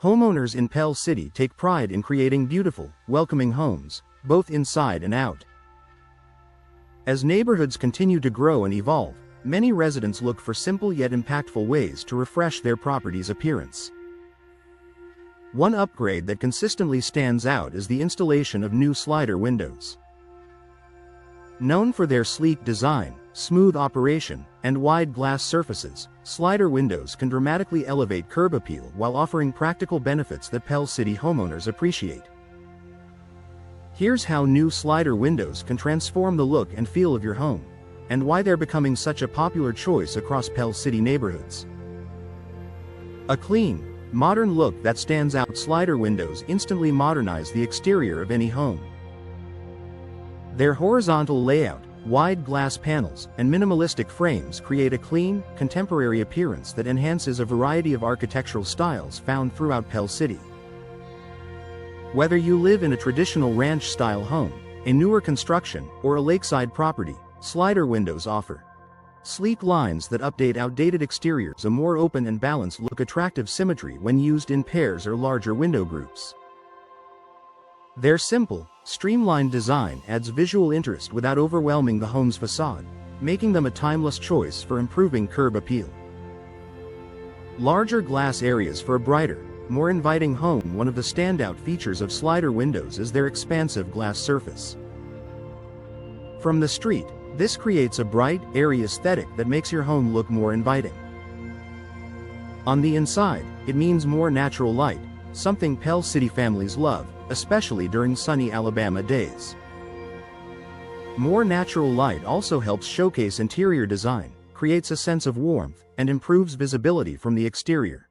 Homeowners in Pell City take pride in creating beautiful, welcoming homes, both inside and out. As neighborhoods continue to grow and evolve, many residents look for simple yet impactful ways to refresh their property's appearance. One upgrade that consistently stands out is the installation of new slider windows. Known for their sleek design, smooth operation, and wide glass surfaces, slider windows can dramatically elevate curb appeal while offering practical benefits that Pell City homeowners appreciate. Here's how new slider windows can transform the look and feel of your home, and why they're becoming such a popular choice across Pell City neighborhoods. A clean, modern look that stands out. Slider windows instantly modernize the exterior of any home. Their horizontal layout, wide glass panels, and minimalistic frames create a clean, contemporary appearance that enhances a variety of architectural styles found throughout Pell City. Whether you live in a traditional ranch-style home, a newer construction, or a lakeside property, slider windows offer sleek lines that update outdated exteriors. A more open and balanced look, attractive symmetry when used in pairs or larger window groups. Their simple, streamlined design adds visual interest without overwhelming the home's facade, making them a timeless choice for improving curb appeal. Larger glass areas for a brighter, more inviting home. One of the standout features of slider windows is their expansive glass surface. From the street, this creates a bright, airy aesthetic that makes your home look more inviting. On the inside, it means more natural light, something Pell City families love, especially during sunny Alabama days. More natural light also helps showcase interior design, creates a sense of warmth, and improves visibility from the exterior.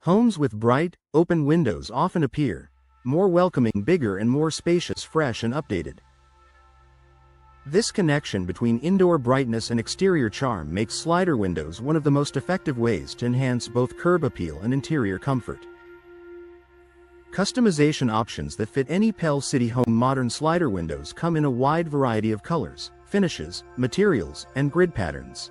Homes with bright, open windows often appear more welcoming, bigger and more spacious, fresh and updated. This connection between indoor brightness and exterior charm makes slider windows one of the most effective ways to enhance both curb appeal and interior comfort. Customization options that fit any Pell City home. Modern slider windows come in a wide variety of colors, finishes, materials, and grid patterns.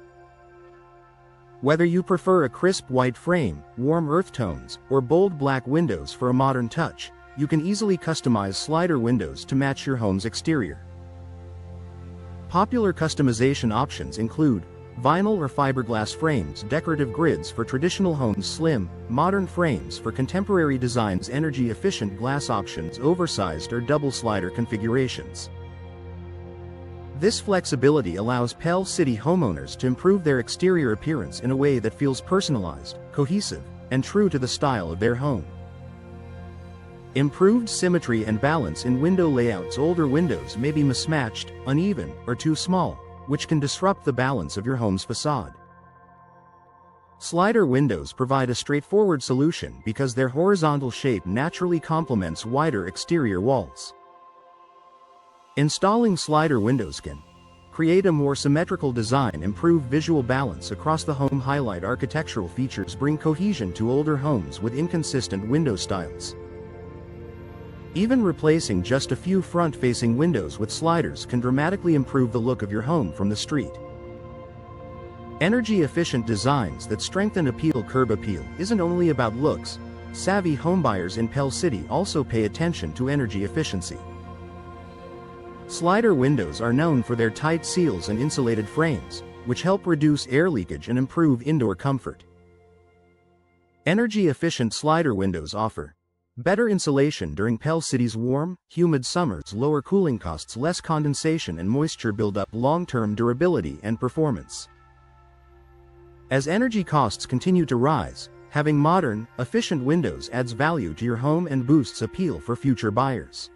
Whether you prefer a crisp white frame, warm earth tones, or bold black windows for a modern touch, you can easily customize slider windows to match your home's exterior. Popular customization options include vinyl or fiberglass frames, decorative grids for traditional homes, slim, modern frames for contemporary designs, energy-efficient glass options, oversized or double slider configurations. This flexibility allows Pell City homeowners to improve their exterior appearance in a way that feels personalized, cohesive, and true to the style of their home. Improved symmetry and balance in window layouts. Older windows may be mismatched, uneven, or too small, which can disrupt the balance of your home's facade. Slider windows provide a straightforward solution because their horizontal shape naturally complements wider exterior walls. Installing slider windows can create a more symmetrical design, improve visual balance across the home, highlight architectural features, bring cohesion to older homes with inconsistent window styles. Even replacing just a few front-facing windows with sliders can dramatically improve the look of your home from the street. Energy-efficient designs that strengthen appeal. Curb appeal isn't only about looks. Savvy homebuyers in Pell City also pay attention to energy efficiency. Slider windows are known for their tight seals and insulated frames, which help reduce air leakage and improve indoor comfort. Energy-efficient slider windows offer better insulation during Pell City's warm, humid summers, lower cooling costs, less condensation and moisture buildup, long-term durability and performance. As energy costs continue to rise, having modern, efficient windows adds value to your home and boosts appeal for future buyers.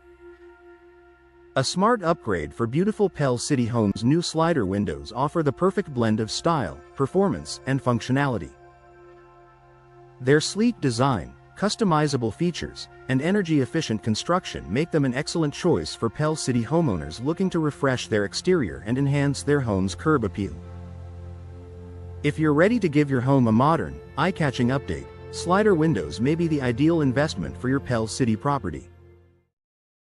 A smart upgrade for beautiful Pell City homes. New slider windows offer the perfect blend of style, performance, and functionality. Their sleek design, customizable features, and energy-efficient construction make them an excellent choice for Pell City homeowners looking to refresh their exterior and enhance their home's curb appeal. If you're ready to give your home a modern, eye-catching update, slider windows may be the ideal investment for your Pell City property.